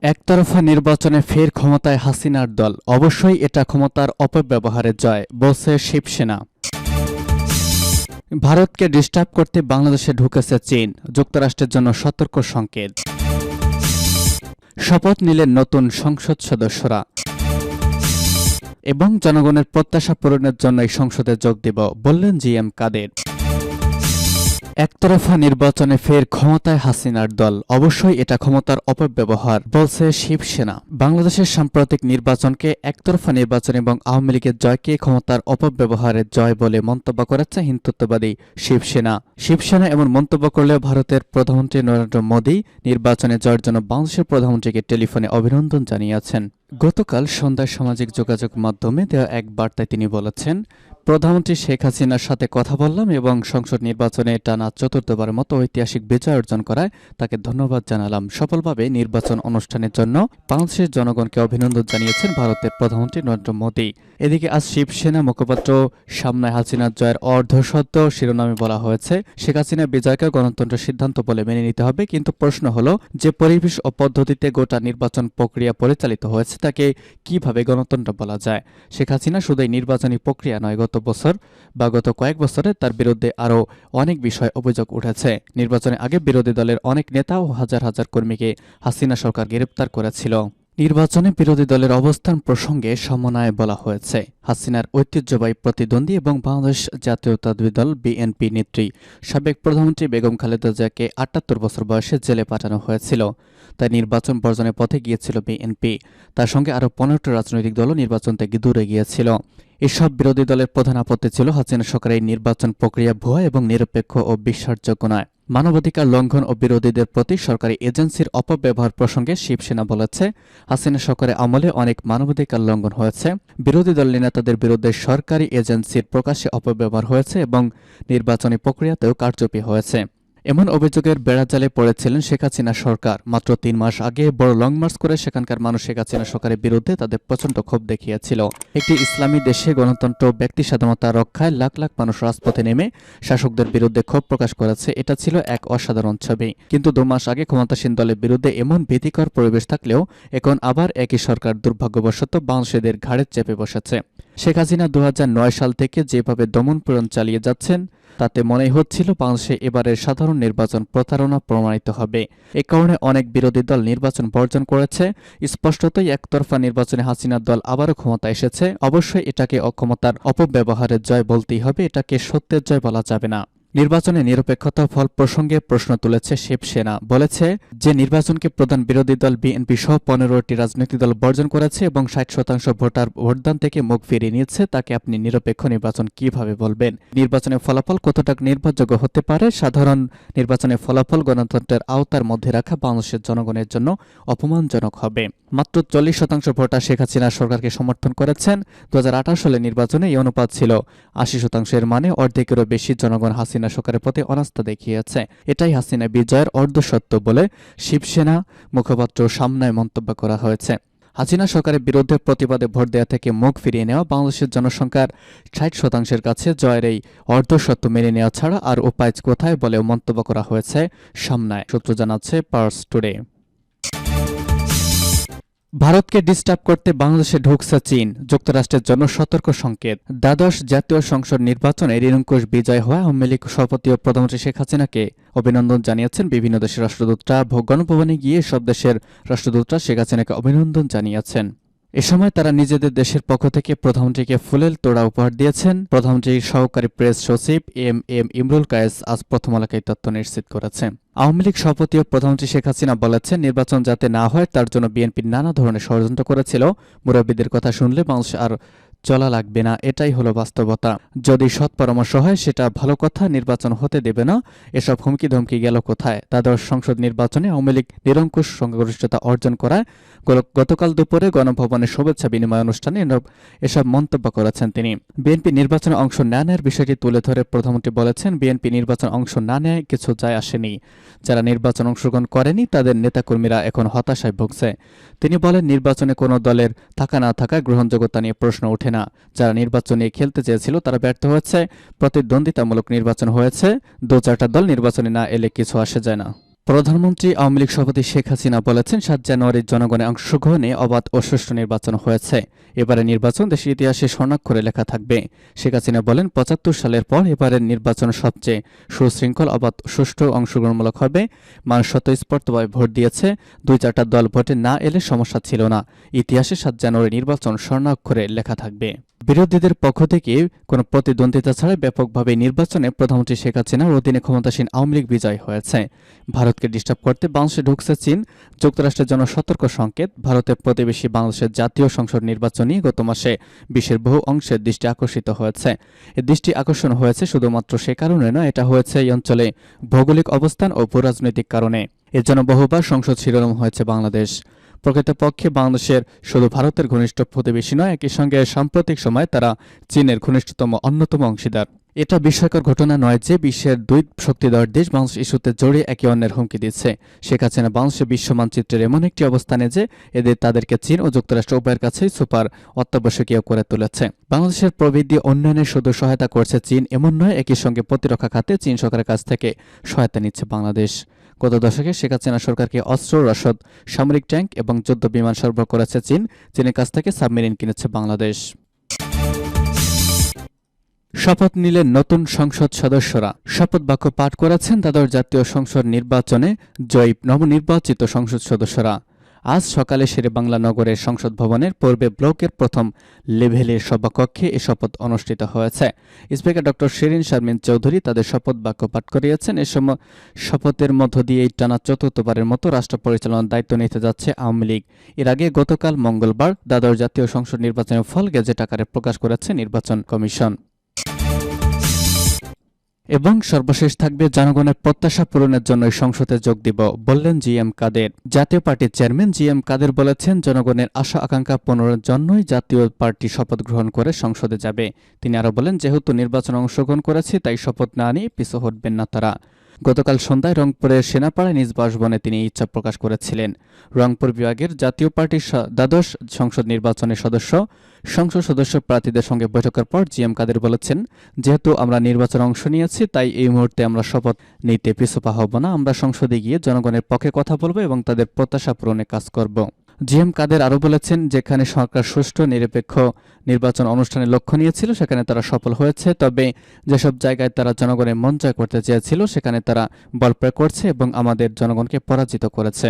একতরফা নির্বাচনে ফের ক্ষমতায় হাসিনার দল, অবশ্যই এটা ক্ষমতার অপব্যবহারের জয়, বলছে শিবসেনা। ভারতকে ডিস্টার্ব করতে বাংলাদেশে ঢুকেছে চীন, যুক্তরাষ্ট্রের জন্য সতর্ক সংকেত। শপথ নিলেন নতুন সংসদ সদস্যরা এবং জনগণের প্রত্যাশা পূরণের জন্যই সংসদে যোগ দেব, বললেন জি.এম. কাদের। একতরফা নির্বাচনে ফের ক্ষমতায় হাসিনার দল, অবশ্যই এটা ক্ষমতার অপব্যবহার, বলছে শিবসেনা। বাংলাদেশের সাম্প্রতিক নির্বাচনকে একতরফা নির্বাচন এবং আওয়ামী লীগের জয়কে ক্ষমতার অপব্যবহারের জয় বলে মন্তব্য করেছে হিন্দুত্ববাদী শিবসেনা। শিবসেনা এমন মন্তব্য করলেও ভারতের প্রধানমন্ত্রী নরেন্দ্র মোদী নির্বাচনে জয়ের জন্য বাংলাদেশের প্রধানমন্ত্রীকে টেলিফোনে অভিনন্দন জানিয়েছেন। গতকাল সন্ধ্যায় সামাজিক যোগাযোগ মাধ্যমে দেওয়া এক বার্তায় তিনি বলেছেন, প্রধানমন্ত্রী শেখ হাসিনার সাথে কথা বললাম এবং সংসদ নির্বাচনে টানা চতুর্থবারের মতো ঐতিহাসিক বিজয় অর্জন করায় তাকে ধন্যবাদ জানালাম। সফলভাবে নির্বাচন অনুষ্ঠানের জন্য বাংলাদেশের জনগণকে অভিনন্দন জানিয়েছেন ভারতের প্রধানমন্ত্রী নরেন্দ্র মোদী। এদিকে আজ শিবসেনা মুখপাত্র সামনায় হাসিনার জয়ের অর্ধসত্য শিরোনামে বলা হয়েছে, শেখ হাসিনার বিজয়কে গণতন্ত্রের সিদ্ধান্ত বলে মেনে নিতে হবে, কিন্তু প্রশ্ন হলো যে পরিবেশ ও পদ্ধতিতে গোটা নির্বাচন প্রক্রিয়া পরিচালিত হয়েছে তাকে কিভাবে গণতন্ত্র বলা যায়। শেখ হাসিনা শুধুই নির্বাচনী প্রক্রিয়া নয়, গত বছর বা গত কয়েক বছরে তার বিরুদ্ধে আরও অনেক বিষয় অভিযোগ উঠেছে। নির্বাচনের আগে বিরোধী দলের অনেক নেতা ও হাজার হাজার কর্মীকে হাসিনা সরকার গ্রেপ্তার করেছিল। নির্বাচনে বিরোধী দলের অবস্থান প্রসঙ্গে সমন্বয়ে বলা হয়েছে, হাসিনার ঐতিহ্যবাহী প্রতিদ্বন্দ্বী এবং বাংলাদেশ জাতীয়তাবাদী দল বিএনপি নেত্রী সাবেক প্রধানমন্ত্রী বেগম খালেদা জিয়াকে ৭৮ বছর বয়সে জেলে পাঠানো হয়েছিল। তাই নির্বাচন বর্জনের পথে গিয়েছিল বিএনপি। তার সঙ্গে আরও ১৫টি রাজনৈতিক দলও নির্বাচন থেকে দূরে গিয়েছিল। এসব বিরোধী দলের প্রধান আপত্তি ছিল হাসিনা সরকারের এই নির্বাচন প্রক্রিয়া ভুয়া এবং নিরপেক্ষ ও বিশ্বাসযোগ্য নয়। মানবাধিকার লঙ্ঘন ও বিরোধীদের প্রতি সরকারি এজেন্সির অপব্যবহার প্রসঙ্গে শিবসেনা বলেছে, হাসিনা সরকারের আমলে অনেক মানবাধিকার লঙ্ঘন হয়েছে, বিরোধী দল নেতাদের বিরুদ্ধে সরকারি এজেন্সির প্রকাশ্যে অপব্যবহার হয়েছে এবং নির্বাচনী প্রক্রিয়াতেও কারচুপি হয়েছে। এমন অভিযোগের বেড়াজালে পড়েছিলেন শেখ হাসিনা সরকার। মাত্র ৩ মাস আগে বড় লং মার্চ করে সেখানকার মানুষ শেখ হাসিনা সরকারের বিরুদ্ধে তাদের প্রচণ্ড ক্ষোভ দেখিয়েছিল। একটি ইসলামী দেশে গণতন্ত্র ব্যক্তি স্বাধীনতা রক্ষায় লাখ লাখ মানুষ রাজপথে নেমে শাসকদের বিরুদ্ধে ক্ষোভ প্রকাশ করেছে, এটা ছিল এক অসাধারণ ছবি। কিন্তু ২ মাস আগে ক্ষমতাসীন দলের বিরুদ্ধে এমন ভীতিকর পরিবেশ থাকলেও এখন আবার একই সরকার দুর্ভাগ্যবশত বাংলাদেশিদের ঘাড়ে চেপে বসেছে। শেখ হাসিনা ২০০৯ সাল থেকে যেভাবে দমনপীড়ন চালিয়ে যাচ্ছেন তাতে মনে হচ্ছিল বাংলাদেশে এবারের সাধারণ নির্বাচন প্রতারণা প্রমাণিত হবে। এ কারণে অনেক বিরোধী দল নির্বাচন বর্জন করেছে। স্পষ্টতই একতরফা নির্বাচনে হাসিনার দল আবারও ক্ষমতা এসেছে। অবশ্যই এটাকে অক্ষমতার অপব্যবহারের জয় বলতেই হবে, এটাকে সত্যের জয় বলা যাবে না। নির্বাচনে নিরপেক্ষতা ফল প্রসঙ্গে প্রশ্ন তুলেছে শিবসেনা, বলেছে যে নির্বাচনকে প্রধান বিরোধী দল বিএনপি সহ ১৫টি রাজনৈতিক দল বর্জন করেছে এবং ৬০% ভোটার ভোটদান থেকে মুখ ফিরিয়ে নিয়েছে, তাকে আপনি নিরপেক্ষ নির্বাচন কিভাবে বলবেন? নির্বাচনের ফলাফল কতটা নির্ভরযোগ্য হতে পারে? সাধারণ নির্বাচনের ফলাফল গণতন্ত্রের আওতার মধ্যে রাখা বাংলাদেশের জনগণের জন্য অপমানজনক হবে। মাত্র ৪০% ভোটার শেখ হাসিনা সরকারকে সমর্থন করেছেন। ২০১৮ সালের নির্বাচনে এই অনুপাত ছিল ৮০%, মানে অর্ধেকেরও বেশি জনগণ হাসিনা সরকারের প্রতি অনাস্থা দেখিয়েছে। এটাই হাসিনা বিজয়ের অর্ধসত্য বলে শিবসেনা মুখপাত্র সামনায় মন্তব্য করা হয়েছে। হাসিনা সরকারের বিরুদ্ধে প্রতিবাদে ভোট দেওয়া থেকে মুখ ফিরিয়ে নেওয়া বাংলাদেশের জনসংখ্যার ৬০%-এর কাছে জয়ের এই অর্ধসত্য মেনে নেওয়া ছাড়া আর উপায় কোথায় বলেও মন্তব্য করা হয়েছে সামনায়, সূত্র জানাচ্ছে পার্স টুডে। ভারতকে ডিস্টার্ব করতে বাংলাদেশে ঢুকছে চীন, যুক্তরাষ্ট্রের জন্য সতর্ক সংকেত। দ্বাদশ জাতীয় সংসদ নির্বাচনে নিরঙ্কুশ বিজয় হওয়া আওয়ামী লীগ সভাপতি ও প্রধানমন্ত্রী শেখ হাসিনাকে অভিনন্দন জানিয়েছেন বিভিন্ন দেশের রাষ্ট্রদূতরা। গণভবনে গিয়ে সব দেশের রাষ্ট্রদূতরা শেখ হাসিনাকে অভিনন্দন জানিয়েছেন। এ সময় তারা নিজেদের দেশের পক্ষ থেকে প্রধানমন্ত্রীকে ফুলেল তোড়া উপহার দিয়েছেন। প্রধানমন্ত্রীর সহকারী প্রেস সচিব এম ইমরুল কায়েস আজ প্রথম আলোকে তথ্য নিশ্চিত করেছেন। আওয়ামী লীগ সভাপতি ও প্রধানমন্ত্রী শেখ হাসিনা বলেছেন, নির্বাচন যাতে না হয় তার জন্য বিএনপি নানা ধরনের ষড়যন্ত্র করেছিল। মুরব্বীদের কথা শুনলে বাংলাদেশ আর চলা লাগবে না, এটাই হলো বাস্তবতা। যদি সৎ পরামর্শ হয় সেটা ভালো কথা, নির্বাচন হতে দেবে না। এসব হুমকি ধমকি গেল কোথায়? দ্বাদশ সংসদ নির্বাচনে আওয়ামী লীগ নিরঙ্কুশ সংখ্যাগরিষ্ঠতা অর্জন করায় গতকাল দুপুরে গণভবনের শুভেচ্ছা বিনিময় অনুষ্ঠানে এসব মন্তব্য করেছেন তিনি। বিএনপি নির্বাচনে অংশ না নেওয়ার বিষয়টি তুলে ধরে প্রধানমন্ত্রী বলেছেন, বিএনপি নির্বাচনে অংশ না নেয় কিছু যায় আসেনি। যারা নির্বাচন অংশগ্রহণ করেনি তাদের নেতাকর্মীরা এখন হতাশায় ভুগছে। তিনি বলেন, নির্বাচনে কোনো দলের থাকা না থাকা গ্রহণযোগ্যতা নিয়ে প্রশ্ন ওঠে না। যারা নির্বাচনে খেলতে চেয়েছিল তারা ব্যর্থ হয়েছে। প্রতিদ্বন্দ্বিতামূলক নির্বাচন হয়েছে। ২-৪টা দল নির্বাচনে না এলে কিছু আসে যায় না। প্রধানমন্ত্রী আওয়ামী লীগ সভাপতি শেখ হাসিনা বলেছেন ৭ জানুয়ারির জনগণের অংশগ্রহণে অবাধ ও সুষ্ঠু নির্বাচন হয়েছে। এবারের নির্বাচন দেশের ইতিহাসে স্বর্ণাক্ষরে লেখা থাকবে। শেখ হাসিনা বলেন ৭৫ সালের পর এবারের নির্বাচন সবচেয়ে সুশৃঙ্খল, অবাধ, সুষ্ঠু, অংশগ্রহণমূলক হবে। মানুষ স্বতঃস্ফূর্তভাবে ভোট দিয়েছে। ২-৪টা দল ভোটে না এলে সমস্যা ছিল না। ইতিহাসে ৭ জানুয়ারি নির্বাচন স্বর্ণাক্ষরে লেখা থাকবে। বিরোধীদের পক্ষ থেকে কোনো প্রতিদ্বন্দ্বিতা ছাড়াই ব্যাপকভাবে নির্বাচনে প্রধানমন্ত্রী শেখ হাসিনার অধীনে ক্ষমতাসীন আওয়ামী লীগ বিজয় হয়েছে। ভারতকে ডিস্টার্ব করতে বাংলাদেশে ঢুকছে চীন, যুক্তরাষ্ট্রের জন্য সতর্ক সংকেত। ভারতের প্রতিবেশী বাংলাদেশের জাতীয় সংসদ নির্বাচন নিয়ে গত মাসে বিশ্বের বহু অংশের দৃষ্টি আকর্ষিত হয়েছে। এ দৃষ্টি আকর্ষণ হয়েছে শুধুমাত্র সে কারণে নয়, এটা হয়েছে এই অঞ্চলে ভৌগোলিক অবস্থান ও ভূরাজনৈতিক কারণে। এর জন্য বহুবার সংসদ শিরোনাম হয়েছে বাংলাদেশ। প্রকৃতপক্ষে বাংলাদেশের শুধু ভারতের ঘনিষ্ঠ প্রতিবেশী নয়, একই সঙ্গে সাম্প্রতিক সময়ে তারা চীনের ঘনিষ্ঠতম অন্যতম অংশীদার। এটা বিস্ময়কর ঘটনা নয় যে বিশ্বের দুই শক্তিধর দেশ বাংলাদেশ ইস্যুতে জড়িয়ে একে অন্যের হুমকি দিচ্ছে। শেখ হাসিনা বাংলাদেশের বিশ্ব মানচিত্রের এমন একটি অবস্থানে যে তাদেরকে চীন ও যুক্তরাষ্ট্র উভয়ের কাছেই সুপার অত্যাবশ্যকীয় করে তুলেছে। বাংলাদেশের প্রবৃদ্ধি উন্নয়নে শুধু সহায়তা করছে চীন এমন নয়, একই সঙ্গে প্রতিরক্ষা খাতে চীন সরকারের কাছ থেকে সহায়তা নিচ্ছে বাংলাদেশ। গত দশকে শেখ হাসিনা সরকারকে অস্ত্র, রসদ, সামরিক ট্যাঙ্ক এবং যুদ্ধ বিমান সরবরাহ করেছে চীন। চীনের কাছ থেকে সাবমেরিন কিনেছে বাংলাদেশ। শপথ নিলেন নতুন সংসদ সদস্যরা। শপথ বাক্য পাঠ করেছেন দ্বাদশ জাতীয় সংসদ নির্বাচনে জয়ী নবনির্বাচিত সংসদ সদস্যরা। আজ সকালে শেরেবাংলা নগরের সংসদ ভবনের পূর্বে ব্লকের প্রথম লেভেলের সভাকক্ষে এ শপথ অনুষ্ঠিত হয়েছে। স্পিকার ড শিরিন শারমিন চৌধুরী তাদের শপথ বাক্য পাঠ করিয়েছেন। এ সময় শপথের মধ্য দিয়ে টানা চতুর্থবারের মতো রাষ্ট্র পরিচালনার দায়িত্ব নিতে যাচ্ছে আওয়ামী লীগ। এর আগে গতকাল মঙ্গলবার দ্বাদশ জাতীয় সংসদ নির্বাচনের ফল গেজেট আকারে প্রকাশ করেছে নির্বাচন কমিশন। এবং সর্বশেষ থাকবে জনগণের প্রত্যাশা পূরণের জন্য সংসদে যোগ দিব বললেন জি.এম. কাদের। জাতীয় পার্টির চেয়ারম্যান জি.এম. কাদের বলেছেন, জনগণের আশা আকাঙ্ক্ষা পূরণের জন্যই জাতীয় পার্টি শপথ গ্রহণ করে সংসদে যাবে। তিনি আরও বলেন, যেহেতু নির্বাচনে অংশগ্রহণ করেছি তাই শপথ না নিয়ে পিছু হটবেন না তারা। গতকাল সন্ধ্যায় রংপুরের সেনাপাড়ায় নিজ বাসভবনে তিনি ইচ্ছা প্রকাশ করেছিলেন। রংপুর বিভাগের জাতীয় পার্টির দ্বাদশ সংসদ নির্বাচনের সংসদ সদস্য প্রার্থীদের সঙ্গে বৈঠকের পর জি.এম. কাদের বলেছেন, যেহেতু আমরা নির্বাচনে অংশ নিয়েছি তাই এই মুহূর্তে আমরা শপথ নিতে পিছপা হব না। আমরা সংসদে গিয়ে জনগণের পক্ষে কথা বলবো এবং তাদের প্রত্যাশা পূরণে কাজ করব। জি.এম. কাদের আরও বলেছেন, যেখানে সরকার সুষ্ঠু নিরপেক্ষ নির্বাচন অনুষ্ঠানের লক্ষ্য নিয়েছিল সেখানে তারা সফল হয়েছে, তবে যেসব জায়গায় তারা জনগণের মন জয় করতে চেয়েছিল সেখানে তারা বল প্রয়োগ করছে এবং আমাদের জনগণকে পরাজিত করেছে।